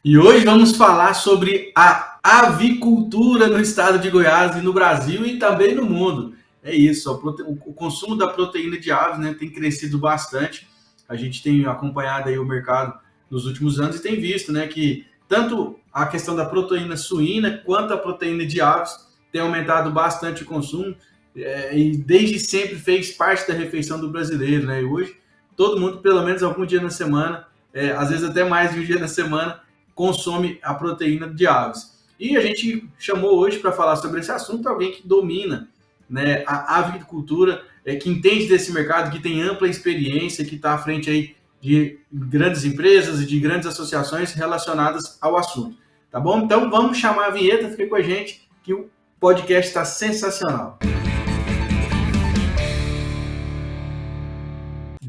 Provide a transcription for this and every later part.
E hoje vamos falar sobre a avicultura no estado de Goiás e no Brasil e também no mundo. É isso, o consumo da proteína de aves, né, tem crescido bastante. A gente tem acompanhado aí o mercado nos últimos anos e tem visto, né, que tanto a questão da proteína suína quanto a proteína de aves tem aumentado bastante o consumo, e desde sempre fez parte da refeição do brasileiro, né? E hoje todo mundo, pelo menos algum dia na semana, às vezes até mais de um dia na semana, consome a proteína de aves. E a gente chamou hoje para falar sobre esse assunto alguém que domina, né, a avicultura, que entende desse mercado, que tem ampla experiência, que está à frente aí de grandes empresas e de grandes associações relacionadas ao assunto. Tá bom? Então vamos chamar a vinheta, fique com a gente, que o podcast está sensacional.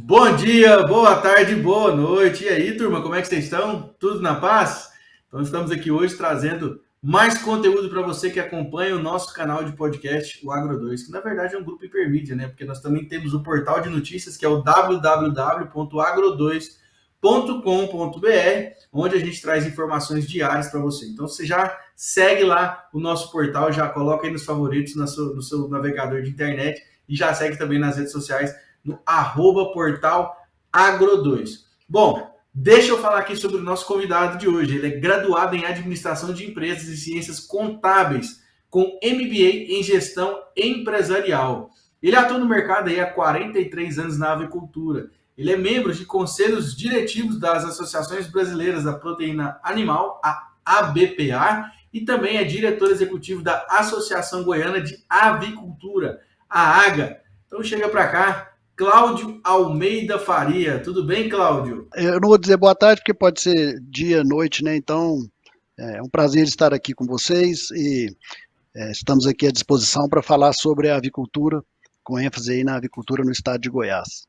Bom dia, boa tarde, boa noite. E aí, turma, como é que vocês estão? Tudo na paz? Então, estamos aqui hoje trazendo mais conteúdo para você que acompanha o nosso canal de podcast, o Agro2, que na verdade é um grupo hipermídia, né? Porque nós também temos o portal de notícias, que é o www.agro2.com.br, onde a gente traz informações diárias para você. Então, você já segue lá o nosso portal, já coloca aí nos favoritos no seu navegador de internet e já segue também nas redes sociais no @portal Agro2. Bom, deixa eu falar aqui sobre o nosso convidado de hoje. Ele é graduado em Administração de Empresas e Ciências Contábeis, com MBA em Gestão Empresarial. Ele atua no mercado aí há 43 anos na avicultura. Ele é membro de conselhos diretivos das Associações Brasileiras da Proteína Animal, a ABPA, e também é diretor executivo da Associação Goiana de Avicultura, a AGA. Então chega para cá, Cláudio Almeida Faria. Tudo bem, Cláudio? Eu não vou dizer boa tarde, porque pode ser dia, noite, né? Então, é um prazer estar aqui com vocês e estamos aqui à disposição para falar sobre a avicultura, com ênfase aí na avicultura no estado de Goiás.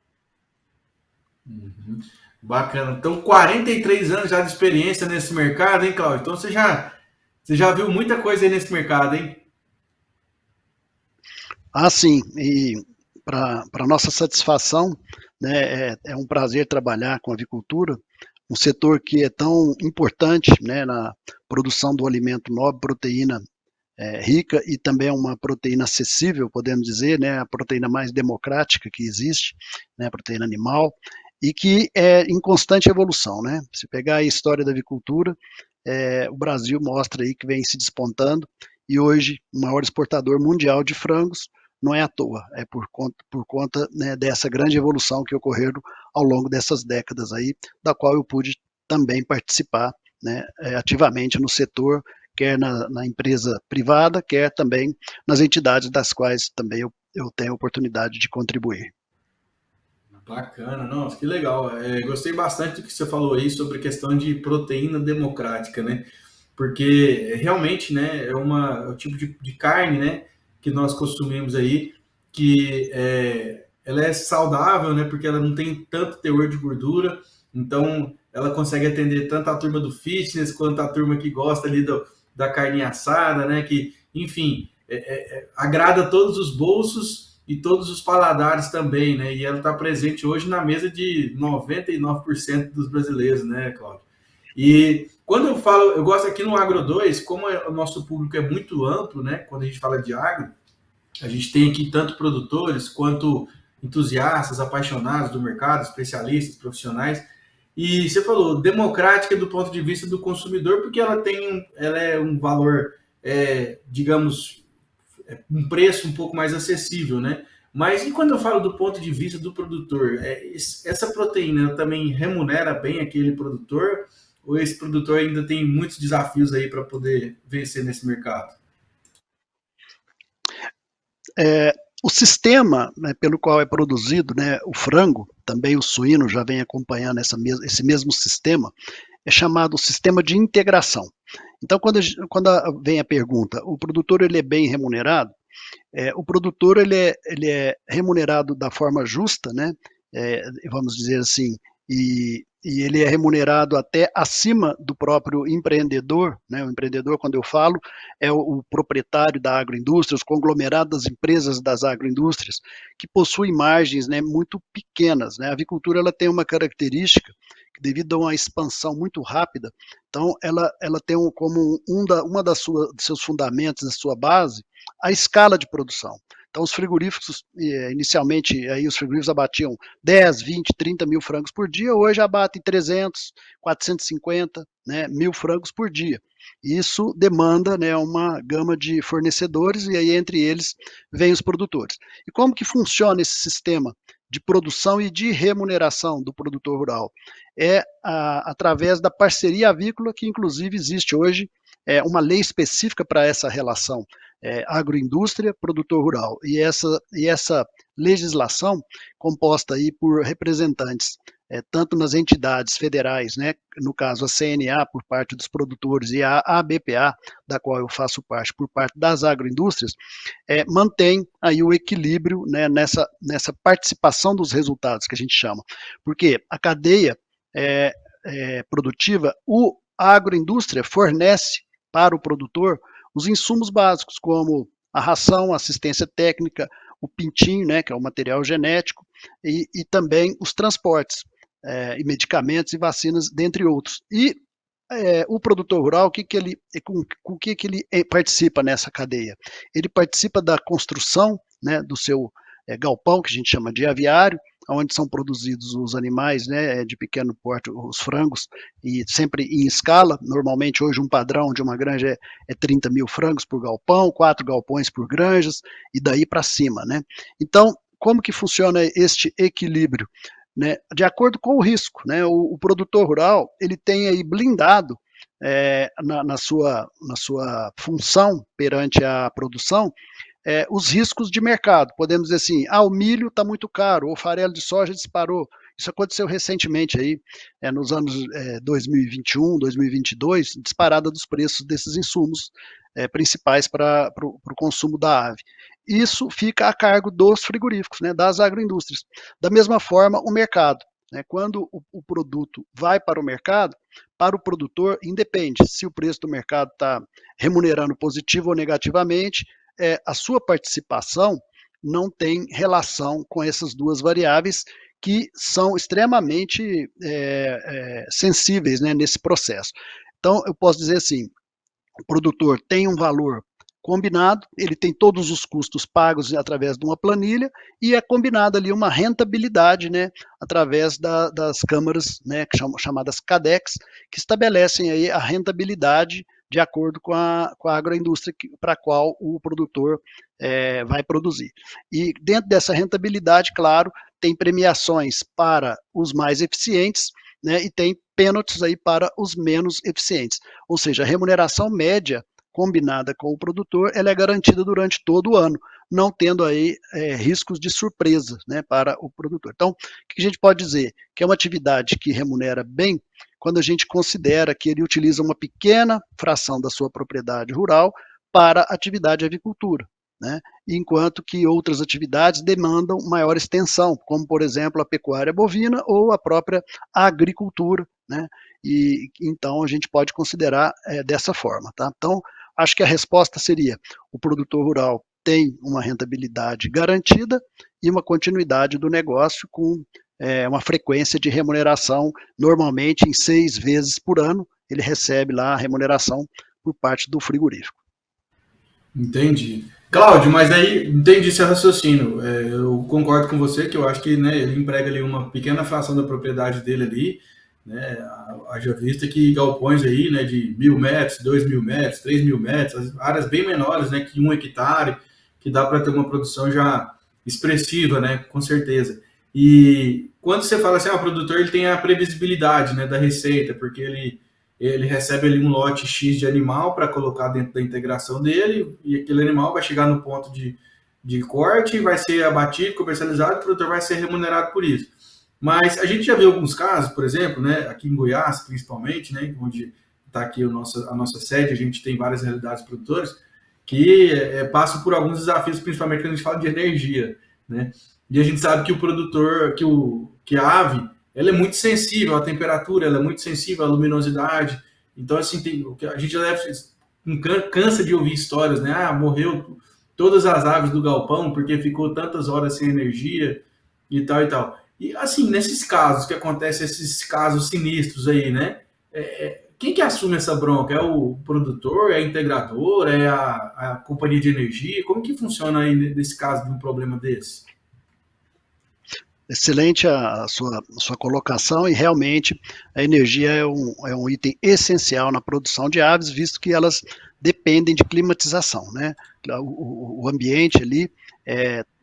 Bacana. Então, 43 anos já de experiência nesse mercado, hein, Cláudio? Então, você já viu muita coisa aí nesse mercado, hein? Sim, e para nossa satisfação, né, é um prazer trabalhar com a avicultura, um setor que é tão importante, né, na produção do alimento nobre, proteína rica e também uma proteína acessível, podemos dizer, né, a proteína mais democrática que existe, né, a proteína animal, e que é em constante evolução, né? Se pegar a história da avicultura, o Brasil mostra aí que vem se despontando e hoje o maior exportador mundial de frangos não é à toa, é por conta né, dessa grande evolução que ocorreram ao longo dessas décadas aí, da qual eu pude também participar, né, ativamente no setor, quer na empresa privada, quer também nas entidades das quais também eu tenho a oportunidade de contribuir. Bacana, nossa, que legal. Gostei bastante do que você falou aí sobre a questão de proteína democrática, né? Porque realmente, né, é o tipo de carne, né, que nós consumimos aí, que ela é saudável, né, porque ela não tem tanto teor de gordura, então ela consegue atender tanto a turma do fitness quanto a turma que gosta ali da carne assada, né, que, enfim, agrada todos os bolsos e todos os paladares também, né? E ela está presente hoje na mesa de 99% dos brasileiros, né, Cláudio? E quando eu falo, eu gosto aqui no Agro 2, como o nosso público é muito amplo, né? Quando a gente fala de agro, a gente tem aqui tanto produtores quanto entusiastas, apaixonados do mercado, especialistas, profissionais. E você falou democrática do ponto de vista do consumidor, porque ela é um valor, digamos, um preço um pouco mais acessível, né? Mas e quando eu falo do ponto de vista do produtor, essa proteína também remunera bem aquele produtor? Ou esse produtor ainda tem muitos desafios aí para poder vencer nesse mercado? O sistema né, pelo qual é produzido né, o frango, também o suíno já vem acompanhando esse mesmo sistema, é chamado sistema de integração. Então, quando vem a pergunta, o produtor ele é bem remunerado? O produtor ele é remunerado da forma justa, né? Vamos dizer assim, e ele é remunerado até acima do próprio empreendedor, né? O empreendedor, quando eu falo, é o proprietário da agroindústria, os conglomerados das empresas das agroindústrias, que possuem margens né, muito pequenas. Né? A avicultura ela tem uma característica devido a uma expansão muito rápida, então ela tem como uma dos seus fundamentos, da sua base, a escala de produção. Então os frigoríficos, inicialmente, aí os frigoríficos abatiam 10, 20, 30 mil frangos por dia, hoje abatem 300, 450, né, mil frangos por dia. Isso demanda, né, uma gama de fornecedores e aí entre eles vêm os produtores. E como que funciona esse sistema de produção e de remuneração do produtor rural? Através da parceria avícola, que inclusive existe hoje uma lei específica para essa relação agroindústria, produtor rural. E essa legislação, composta aí por representantes tanto nas entidades federais, né, no caso a CNA por parte dos produtores e a ABPA, da qual eu faço parte, por parte das agroindústrias, mantém aí o equilíbrio, né, nessa participação dos resultados que a gente chama. Porque a cadeia produtiva, a agroindústria fornece para o produtor os insumos básicos, como a ração, a assistência técnica, o pintinho, né, que é o material genético, e também os transportes, e medicamentos e vacinas, dentre outros. E o produtor rural, com o que ele participa nessa cadeia? Ele participa da construção, né, do seu galpão, que a gente chama de aviário, onde são produzidos os animais, né, de pequeno porte, os frangos, e sempre em escala. Normalmente, hoje, um padrão de uma granja é 30 mil frangos por galpão, 4 galpões por granjas, e daí para cima, né? Então, como que funciona este equilíbrio? Né, de acordo com o risco, né, o produtor rural ele tem aí blindado na sua função perante a produção os riscos de mercado. Podemos dizer assim, o milho está muito caro, o farelo de soja disparou. Isso aconteceu recentemente aí, nos anos 2021, 2022, disparada dos preços desses insumos principais para o consumo da ave. Isso fica a cargo dos frigoríficos, né, das agroindústrias. Da mesma forma, o mercado. Né, quando o produto vai para o mercado, para o produtor, independe se o preço do mercado está remunerando positivo ou negativamente, a sua participação não tem relação com essas duas variáveis que são extremamente sensíveis, né, nesse processo. Então, eu posso dizer assim, o produtor tem um valor combinado, ele tem todos os custos pagos através de uma planilha e é combinada ali uma rentabilidade, né, através das câmaras, né, chamadas CADEX, que estabelecem aí a rentabilidade de acordo com a agroindústria para a qual o produtor vai produzir. E dentro dessa rentabilidade, claro, tem premiações para os mais eficientes, né, e tem pênaltis aí para os menos eficientes. Ou seja, a remuneração média combinada com o produtor, ela é garantida durante todo o ano, não tendo aí riscos de surpresa, né, para o produtor. Então, o que a gente pode dizer? Que é uma atividade que remunera bem quando a gente considera que ele utiliza uma pequena fração da sua propriedade rural para atividade de avicultura, né? Enquanto que outras atividades demandam maior extensão, como, por exemplo, a pecuária bovina ou a própria agricultura, né? E então a gente pode considerar dessa forma, tá? Então, acho que a resposta seria: o produtor rural tem uma rentabilidade garantida e uma continuidade do negócio com uma frequência de remuneração, normalmente em 6 vezes por ano, ele recebe lá a remuneração por parte do frigorífico. Entendi. Cláudio, mas aí entendi esse raciocínio. Eu concordo com você que eu acho que, né, ele emprega ali uma pequena fração da propriedade dele ali, né, haja vista que galpões aí, né, de 1.000 metros, 2.000 metros, 3.000 metros, áreas bem menores, né, que 1 hectare, que dá para ter uma produção já expressiva, né, com certeza. E quando você fala assim, o produtor ele tem a previsibilidade, né, da receita, porque ele recebe ali um lote X de animal para colocar dentro da integração dele, e aquele animal vai chegar no ponto de corte, vai ser abatido, comercializado, o produtor vai ser remunerado por isso. Mas a gente já viu alguns casos, por exemplo, né, aqui em Goiás, principalmente, né, onde está aqui a nossa sede, a gente tem várias realidades produtoras, que passam por alguns desafios, principalmente quando a gente fala de energia, né? E a gente sabe que o produtor, que a ave, ela é muito sensível à temperatura, ela é muito sensível à luminosidade. Então, assim, a gente já cansa de ouvir histórias, né? Morreu todas as aves do galpão porque ficou tantas horas sem energia e tal e tal. E assim, nesses casos que acontecem, esses casos sinistros aí, né? Quem que assume essa bronca? É o produtor, é a integradora, é a companhia de energia? Como que funciona aí nesse caso de um problema desse? Excelente a sua colocação, e realmente a energia é um item essencial na produção de aves, visto que elas dependem de climatização, né? O ambiente ali,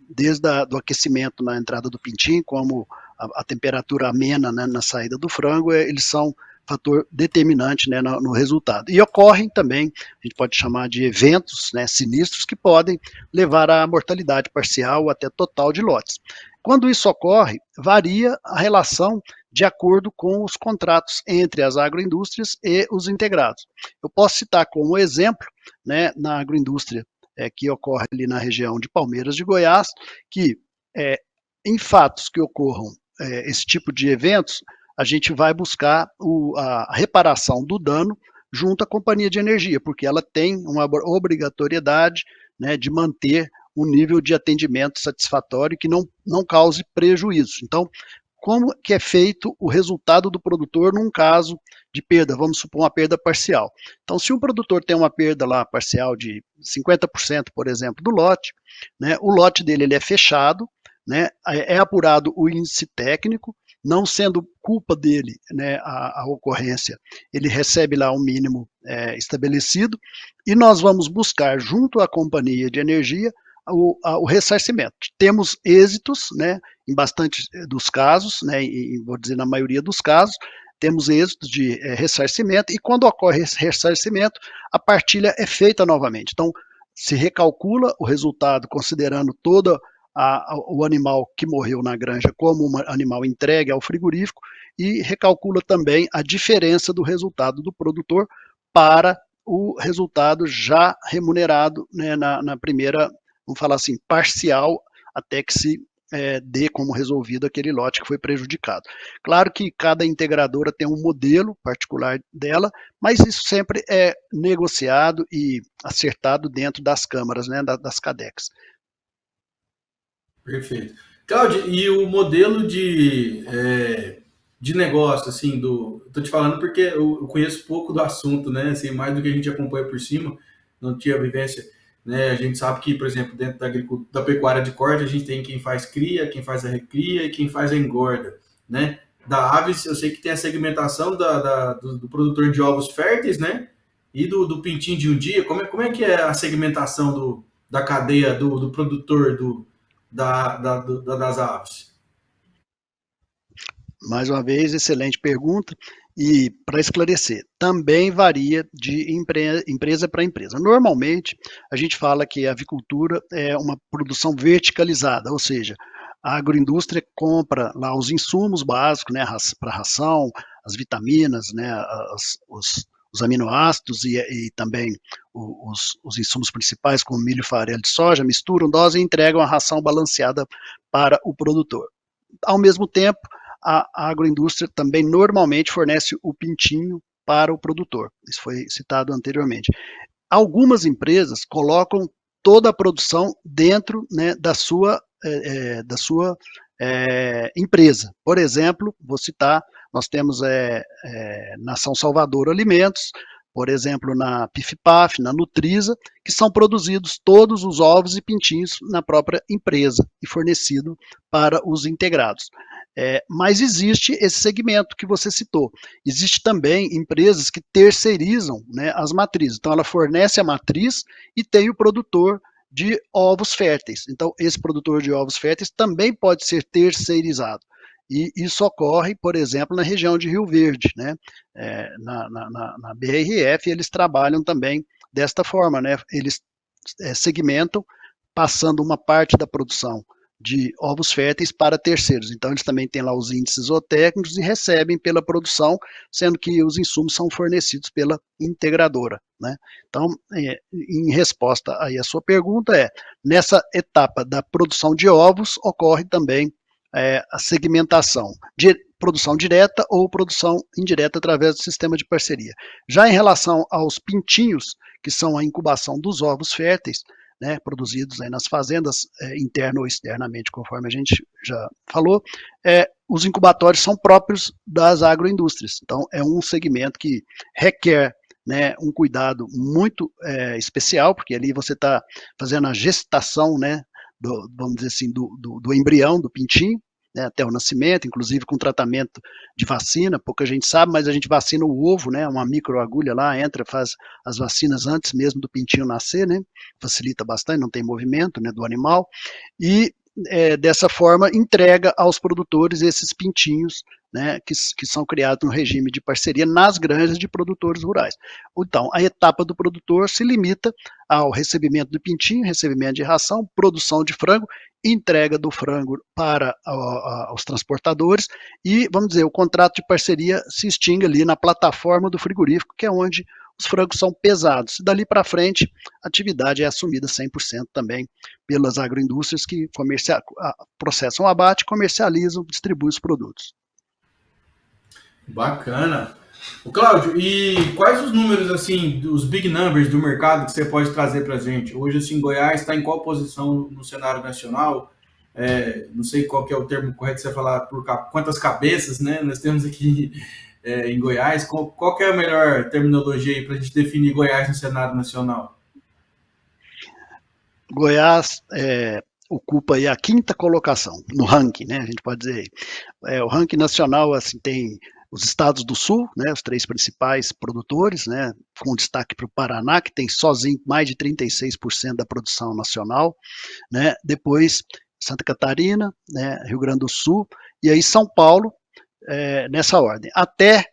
desde do aquecimento na entrada do pintinho, como a temperatura amena, né, na saída do frango, eles são fator determinante, né, no resultado. E ocorrem também, a gente pode chamar de eventos, né, sinistros, que podem levar à mortalidade parcial ou até total de lotes. Quando isso ocorre, varia a relação de acordo com os contratos entre as agroindústrias e os integrados. Eu posso citar como exemplo, né, na agroindústria que ocorre ali na região de Palmeiras de Goiás, que é, em fatos que ocorram esse tipo de eventos, a gente vai buscar a reparação do dano junto à companhia de energia, porque ela tem uma obrigatoriedade, né, de manter um nível de atendimento satisfatório que não cause prejuízo. Então, como que é feito o resultado do produtor num caso de perda, vamos supor uma perda parcial. Então, se um produtor tem uma perda lá parcial de 50%, por exemplo, do lote, né, o lote dele ele é fechado, né, é apurado o índice técnico, não sendo culpa dele, né, a ocorrência, ele recebe lá o mínimo estabelecido, e nós vamos buscar junto à companhia de energia o ressarcimento. Temos êxitos, né, em bastante dos casos, né, vou dizer na maioria dos casos, temos êxitos de ressarcimento, e quando ocorre esse ressarcimento, a partilha é feita novamente. Então, se recalcula o resultado considerando todo o animal que morreu na granja como um animal entregue ao frigorífico, e recalcula também a diferença do resultado do produtor para o resultado já remunerado, né, na primeira, vamos falar assim, parcial, até que se dê como resolvido aquele lote que foi prejudicado. Claro que cada integradora tem um modelo particular dela, mas isso sempre é negociado e acertado dentro das câmaras, né, das CADECs. Perfeito. Cláudio, e o modelo de negócio, assim, tô te falando porque eu conheço pouco do assunto, né? Assim, mais do que a gente acompanha por cima, não tinha vivência, né? A gente sabe que, por exemplo, dentro da pecuária de corte, a gente tem quem faz cria, quem faz a recria e quem faz a engorda, né? Da aves, eu sei que tem a segmentação do produtor de ovos férteis, né? E do pintinho de um dia. Como é que é a segmentação da cadeia do produtor das aves? Mais uma vez, excelente pergunta. E para esclarecer, também varia de empresa para empresa. Normalmente, a gente fala que a avicultura é uma produção verticalizada, ou seja, a agroindústria compra lá os insumos básicos, né, para ração, as vitaminas, né, os aminoácidos e também os insumos principais, como milho e farelo de soja, misturam dose e entregam a ração balanceada para o produtor. Ao mesmo tempo, a agroindústria também normalmente fornece o pintinho para o produtor. Isso foi citado anteriormente. Algumas empresas colocam toda a produção dentro, né, da sua empresa. Por exemplo, vou citar, nós temos na São Salvador Alimentos, por exemplo, na PIF-PAF, na Nutrisa, que são produzidos todos os ovos e pintinhos na própria empresa e fornecido para os integrados. Mas existe esse segmento que você citou. Existe também empresas que terceirizam, né, as matrizes. Então, ela fornece a matriz e tem o produtor de ovos férteis. Então, esse produtor de ovos férteis também pode ser terceirizado. E isso ocorre, por exemplo, na região de Rio Verde, né? Na BRF, eles trabalham também desta forma, né? Eles segmentam, passando uma parte da produção de ovos férteis para terceiros. Então, eles também têm lá os índices zootécnicos e recebem pela produção, sendo que os insumos são fornecidos pela integradora, né? Então, em resposta aí a sua pergunta, nessa etapa da produção de ovos, ocorre também a segmentação de produção direta ou produção indireta através do sistema de parceria. Já em relação aos pintinhos, que são a incubação dos ovos férteis, né, produzidos aí nas fazendas, interna ou externamente, conforme a gente já falou, os incubatórios são próprios das agroindústrias. Então, é um segmento que requer, né, um cuidado muito especial, porque ali você está fazendo a gestação, né, vamos dizer assim, do embrião, do pintinho, né, até o nascimento, inclusive com tratamento de vacina, pouca gente sabe, mas a gente vacina o ovo, né, uma microagulha lá, entra, faz as vacinas antes mesmo do pintinho nascer, né, facilita bastante, não tem movimento, né, do animal, e dessa forma entrega aos produtores esses pintinhos, né, que são criados no regime de parceria nas granjas de produtores rurais. Então, a etapa do produtor se limita ao recebimento do pintinho, recebimento de ração, produção de frango, entrega do frango para os transportadores e, vamos dizer, o contrato de parceria se extingue ali na plataforma do frigorífico, que é onde os frangos são pesados. Dali para frente, a atividade é assumida 100% também pelas agroindústrias que processam o abate, comercializam, distribuem os produtos. Bacana. O Cláudio, e quais os números, assim, os big numbers do mercado que você pode trazer para a gente? Hoje, assim, Goiás está em qual posição no cenário nacional? Não sei qual que é o termo correto você falar, por quantas cabeças, né? Nós temos aqui em Goiás. Qual que é a melhor terminologia aí para a gente definir Goiás no cenário nacional? Goiás ocupa aí a quinta colocação no ranking, né? A gente pode dizer. O ranking nacional assim tem os estados do sul, né, os 3 principais produtores, né, com destaque para o Paraná, que tem sozinho mais de 36% da produção nacional, né, depois Santa Catarina, né, Rio Grande do Sul, e aí São Paulo, nessa ordem. Até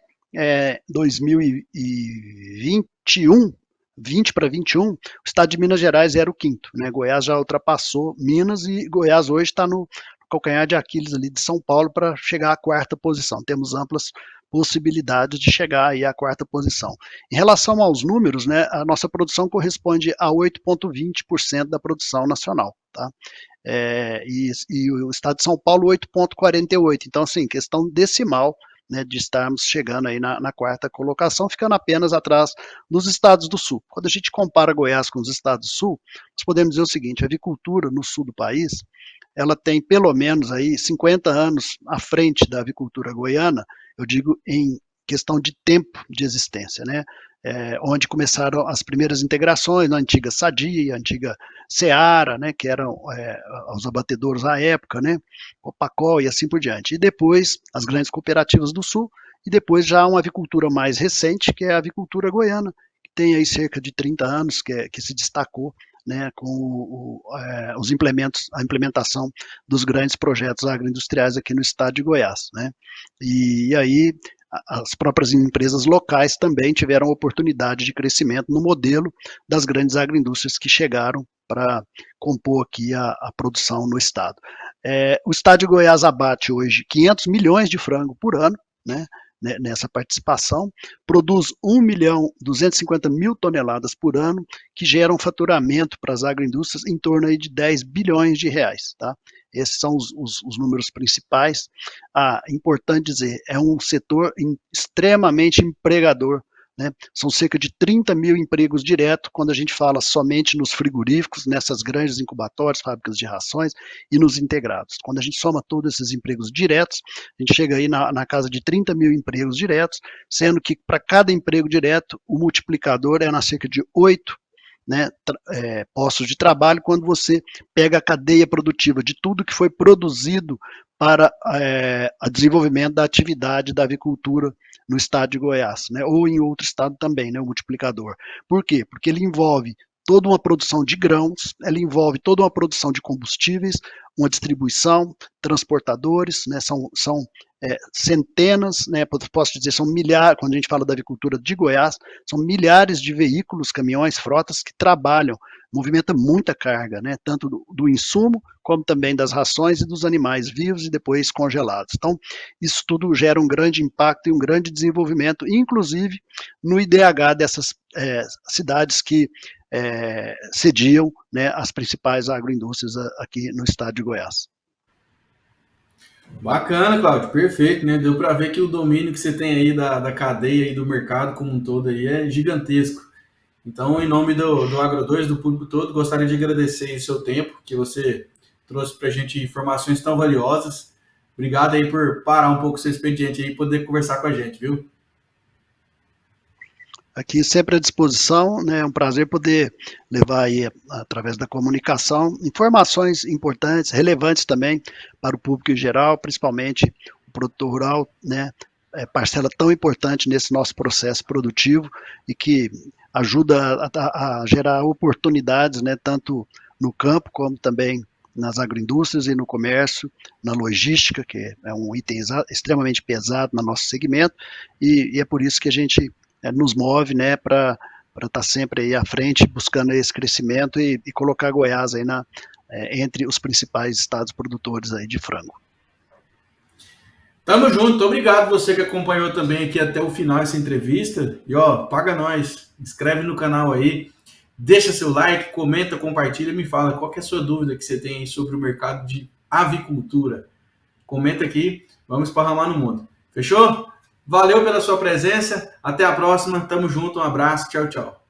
2021, 20 para 21, o estado de Minas Gerais era o quinto, né, Goiás já ultrapassou Minas e Goiás hoje está no calcanhar de Aquiles ali de São Paulo para chegar à quarta posição. Temos amplas possibilidades de chegar aí à quarta posição. Em relação aos números, né, a nossa produção corresponde a 8,20% da produção nacional, tá? E o estado de São Paulo 8,48%. Então, assim, questão decimal, né, de estarmos chegando aí na quarta colocação, ficando apenas atrás dos estados do sul. Quando a gente compara Goiás com os estados do sul, nós podemos dizer o seguinte: a avicultura no sul do país, ela tem pelo menos aí 50 anos à frente da avicultura goiana, eu digo em questão de tempo de existência, né? Onde começaram as primeiras integrações na antiga Sadia, antiga Seara, né, que eram os abatedouros à época, né, o Pacol e assim por diante. E depois as grandes cooperativas do Sul, e depois já uma avicultura mais recente, que é a avicultura goiana, que tem aí cerca de 30 anos, que se destacou, né, com os implementos, a implementação dos grandes projetos agroindustriais aqui no estado de Goiás, né? E aí as próprias empresas locais também tiveram oportunidade de crescimento no modelo das grandes agroindústrias que chegaram para compor aqui a produção no estado. O estado de Goiás abate hoje 500 milhões de frango por ano, né? Nessa participação, produz 1.250.000 toneladas por ano, que geram faturamento para as agroindústrias em torno aí de 10 bilhões de reais. Tá? Esses são os números principais. Importante dizer, é um setor extremamente empregador, né? São cerca de 30 mil empregos diretos, quando a gente fala somente nos frigoríficos, nessas grandes incubatórias, fábricas de rações e nos integrados. Quando a gente soma todos esses empregos diretos, a gente chega aí na casa de 30 mil empregos diretos, sendo que para cada emprego direto, o multiplicador é na cerca de 8, né, postos de trabalho, quando você pega a cadeia produtiva de tudo que foi produzido para o desenvolvimento da atividade da avicultura no estado de Goiás, né, ou em outro estado também, né, o multiplicador. Por quê? Porque ele envolve toda uma produção de grãos, ela envolve toda uma produção de combustíveis, uma distribuição, transportadores, né, são centenas, né, posso dizer, são milhares, quando a gente fala da avicultura de Goiás, são milhares de veículos, caminhões, frotas que trabalham, movimenta muita carga, né, tanto do insumo, como também das rações e dos animais vivos e depois congelados. Então, isso tudo gera um grande impacto e um grande desenvolvimento, inclusive no IDH dessas cidades que sediam, né, as principais agroindústrias aqui no estado de Goiás. Bacana, Cláudio, perfeito, né? Deu para ver que o domínio que você tem aí da cadeia e do mercado como um todo aí é gigantesco. Então, em nome do Agro2, do público todo, gostaria de agradecer o seu tempo, que você trouxe para a gente informações tão valiosas. Obrigado aí por parar um pouco o seu expediente aí e poder conversar com a gente, viu? Aqui sempre à disposição, né? É um prazer poder levar aí, através da comunicação, informações importantes, relevantes também para o público em geral, principalmente o produtor rural, né? É parcela tão importante nesse nosso processo produtivo e que ajuda a gerar oportunidades, né? Tanto no campo como também nas agroindústrias e no comércio, na logística, que é um item extremamente pesado no nosso segmento, e é por isso que a gente nos move, né, para estar sempre aí à frente, buscando esse crescimento e colocar Goiás aí entre os principais estados produtores aí de frango. Tamo junto, obrigado você que acompanhou também aqui até o final essa entrevista. E ó, paga nós, inscreve no canal aí, deixa seu like, comenta, compartilha, me fala qual que é a sua dúvida que você tem aí sobre o mercado de avicultura. Comenta aqui, vamos esparramar no mundo. Fechou? Valeu pela sua presença, até a próxima, tamo junto, um abraço, tchau, tchau.